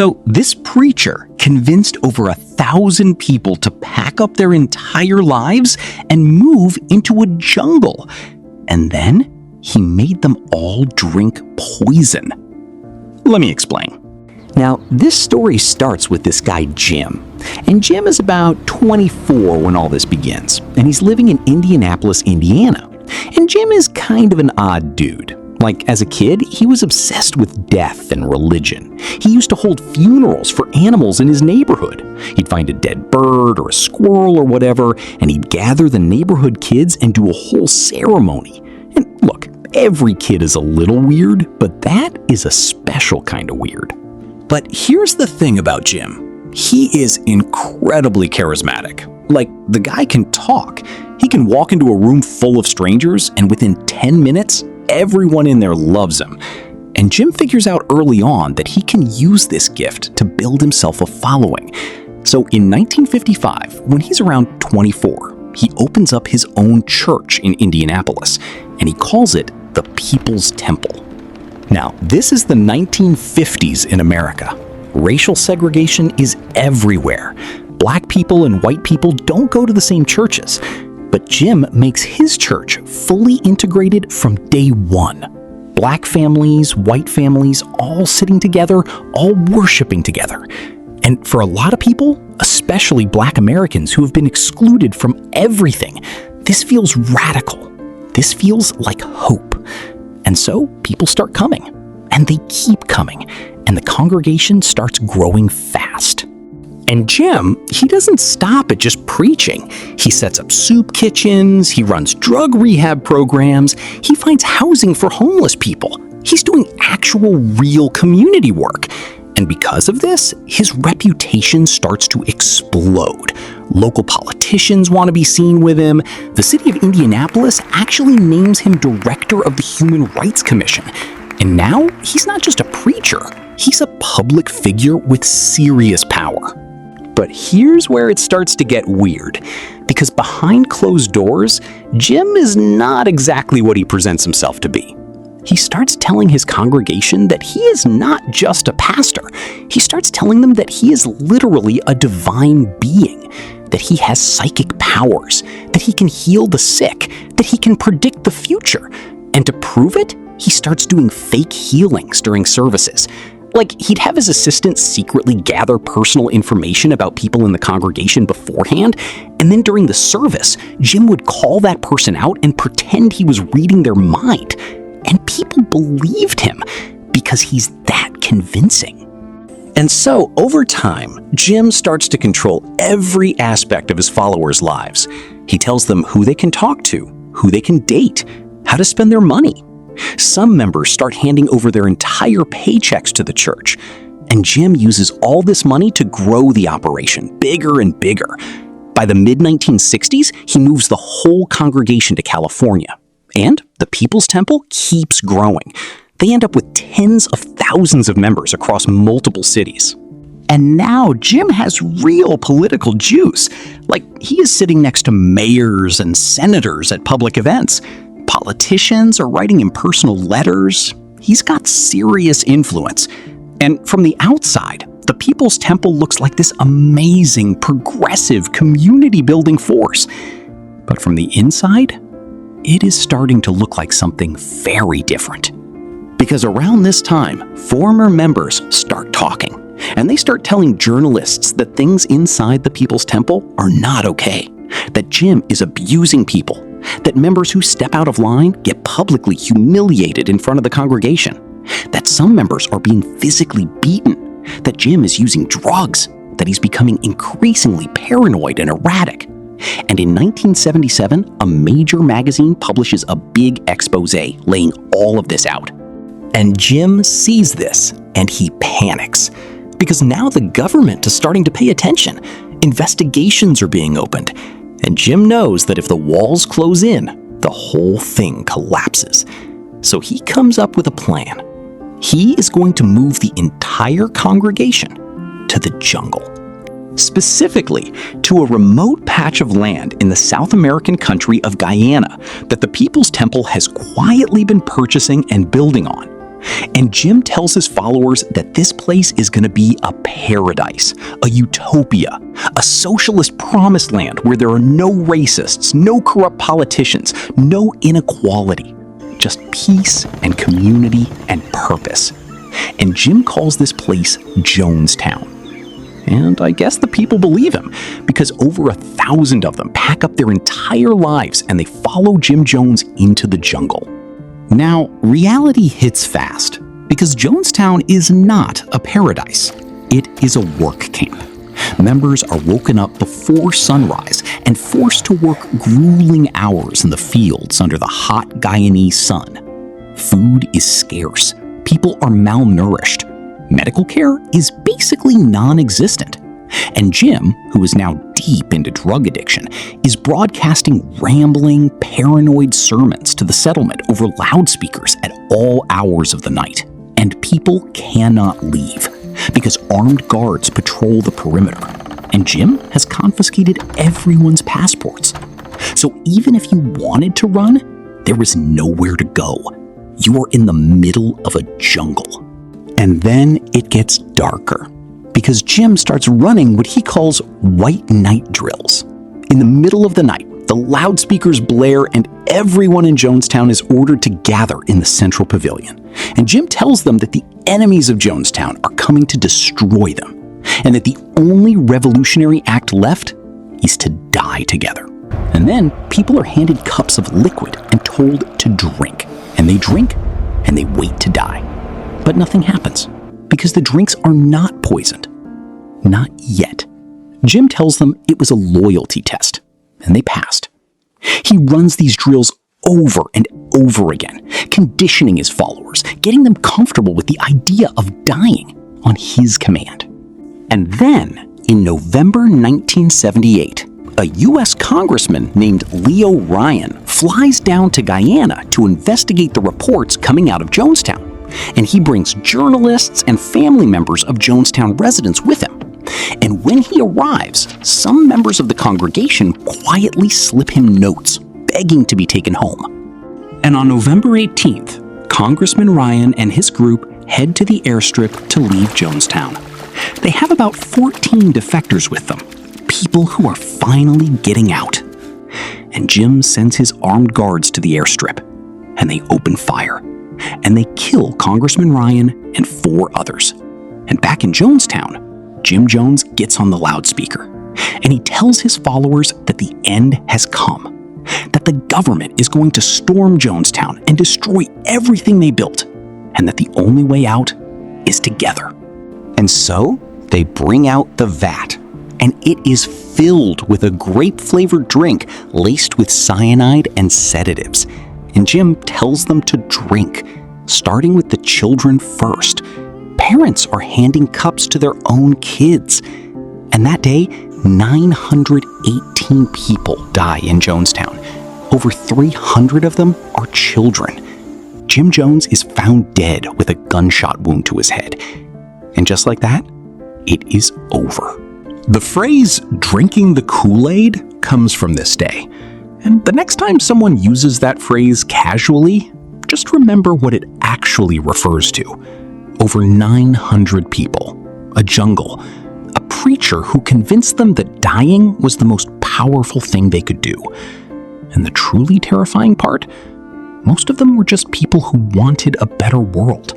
So this preacher convinced over 1,000 people to pack up their entire lives and move into a jungle. And then he made them all drink poison. Let me explain. Now, this story starts with this guy, Jim. And Jim is about 24 when all this begins. And he's living in Indianapolis, Indiana. And Jim is kind of an odd dude. Like, as a kid, he was obsessed with death and religion. He used to hold funerals for animals in his neighborhood. He'd find a dead bird or a squirrel or whatever, and he'd gather the neighborhood kids and do a whole ceremony. And look, every kid is a little weird, but that is a special kind of weird. But here's the thing about Jim. He is incredibly charismatic. Like, the guy can talk. He can walk into a room full of strangers, and within 10 minutes, everyone in there loves him. And Jim figures out early on that he can use this gift to build himself a following. So in 1955, when he's around 24, he opens up his own church in Indianapolis, and he calls it the People's Temple. Now, this is the 1950s in America. Racial segregation is everywhere. Black people and white people don't go to the same churches. But Jim makes his church fully integrated from day one. Black families, white families, all sitting together, all worshiping together. And for a lot of people, especially Black Americans who have been excluded from everything, this feels radical. This feels like hope. And so people start coming, and they keep coming, and the congregation starts growing fast. And Jim, he doesn't stop at just preaching. He sets up soup kitchens, he runs drug rehab programs, he finds housing for homeless people. He's doing actual real community work. And because of this, his reputation starts to explode. Local politicians want to be seen with him. The city of Indianapolis actually names him director of the Human Rights Commission. And now, he's not just a preacher, he's a public figure with serious power. But here's where it starts to get weird, because behind closed doors, Jim is not exactly what he presents himself to be. He starts telling his congregation that he is not just a pastor. He starts telling them that he is literally a divine being, that he has psychic powers, that he can heal the sick, that he can predict the future. And to prove it, he starts doing fake healings during services. Like, he'd have his assistants secretly gather personal information about people in the congregation beforehand, and then during the service, Jim would call that person out and pretend he was reading their mind. And people believed him because he's that convincing. And so, over time, Jim starts to control every aspect of his followers' lives. He tells them who they can talk to, who they can date, how to spend their money. Some members start handing over their entire paychecks to the church, and Jim uses all this money to grow the operation bigger and bigger. By the mid-1960s, he moves the whole congregation to California, and the People's Temple keeps growing. They end up with tens of thousands of members across multiple cities. And now Jim has real political juice. Like, he is sitting next to mayors and senators at public events. Politicians are writing him personal letters. He's got serious influence. And from the outside, the People's Temple looks like this amazing, progressive, community-building force. But from the inside, it is starting to look like something very different. Because around this time, former members start talking, and they start telling journalists that things inside the People's Temple are not okay, that Jim is abusing people, that members who step out of line get publicly humiliated in front of the congregation, that some members are being physically beaten, that Jim is using drugs, that he's becoming increasingly paranoid and erratic. And in 1977, a major magazine publishes a big expose laying all of this out. And Jim sees this, and he panics. Because now the government is starting to pay attention. Investigations are being opened. And Jim knows that if the walls close in, the whole thing collapses. So he comes up with a plan. He is going to move the entire congregation to the jungle. Specifically, to a remote patch of land in the South American country of Guyana that the People's Temple has quietly been purchasing and building on. And Jim tells his followers that this place is going to be a paradise, a utopia, a socialist promised land where there are no racists, no corrupt politicians, no inequality, just peace and community and purpose. And Jim calls this place Jonestown. And I guess the people believe him, because over 1,000 of them pack up their entire lives and they follow Jim Jones into the jungle. Now, reality hits fast, because Jonestown is not a paradise. It is a work camp. Members are woken up before sunrise and forced to work grueling hours in the fields under the hot Guyanese sun. Food is scarce. People are malnourished. Medical care is basically non-existent. And Jim, who is now deep into drug addiction, is broadcasting rambling, paranoid sermons to the settlement over loudspeakers at all hours of the night. And people cannot leave, because armed guards patrol the perimeter. And Jim has confiscated everyone's passports. So even if you wanted to run, there is nowhere to go. You are in the middle of a jungle. And then it gets darker, because Jim starts running what he calls white night drills. In the middle of the night, the loudspeakers blare and everyone in Jonestown is ordered to gather in the central pavilion. And Jim tells them that the enemies of Jonestown are coming to destroy them, and that the only revolutionary act left is to die together. And then people are handed cups of liquid and told to drink. And they drink, and they wait to die. But nothing happens, because the drinks are not poisoned. Not yet. Jim tells them it was a loyalty test, and they passed. He runs these drills over and over again, conditioning his followers, getting them comfortable with the idea of dying on his command. And then, in November 1978, a U.S. congressman named Leo Ryan flies down to Guyana to investigate the reports coming out of Jonestown. And he brings journalists and family members of Jonestown residents with him. And when he arrives, some members of the congregation quietly slip him notes, begging to be taken home. And on November 18th, Congressman Ryan and his group head to the airstrip to leave Jonestown. They have about 14 defectors with them, people who are finally getting out. And Jim sends his armed guards to the airstrip, and they open fire. And they kill Congressman Ryan and 4 others. And back in Jonestown, Jim Jones gets on the loudspeaker, and he tells his followers that the end has come, that the government is going to storm Jonestown and destroy everything they built, and that the only way out is together. And so they bring out the vat, and it is filled with a grape-flavored drink laced with cyanide and sedatives. And Jim tells them to drink, starting with the children first. Parents are handing cups to their own kids. And that day, 918 people die in Jonestown. Over 300 of them are children. Jim Jones is found dead with a gunshot wound to his head. And just like that, it is over. The phrase drinking the Kool-Aid comes from this day. And the next time someone uses that phrase casually, just remember what it actually refers to. Over 900 people, a jungle, a preacher who convinced them that dying was the most powerful thing they could do. And the truly terrifying part? Most of them were just people who wanted a better world,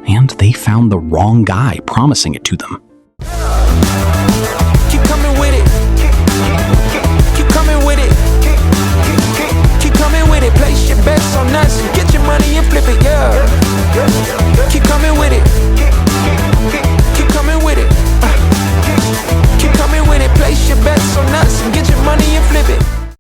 and they found the wrong guy promising it to them.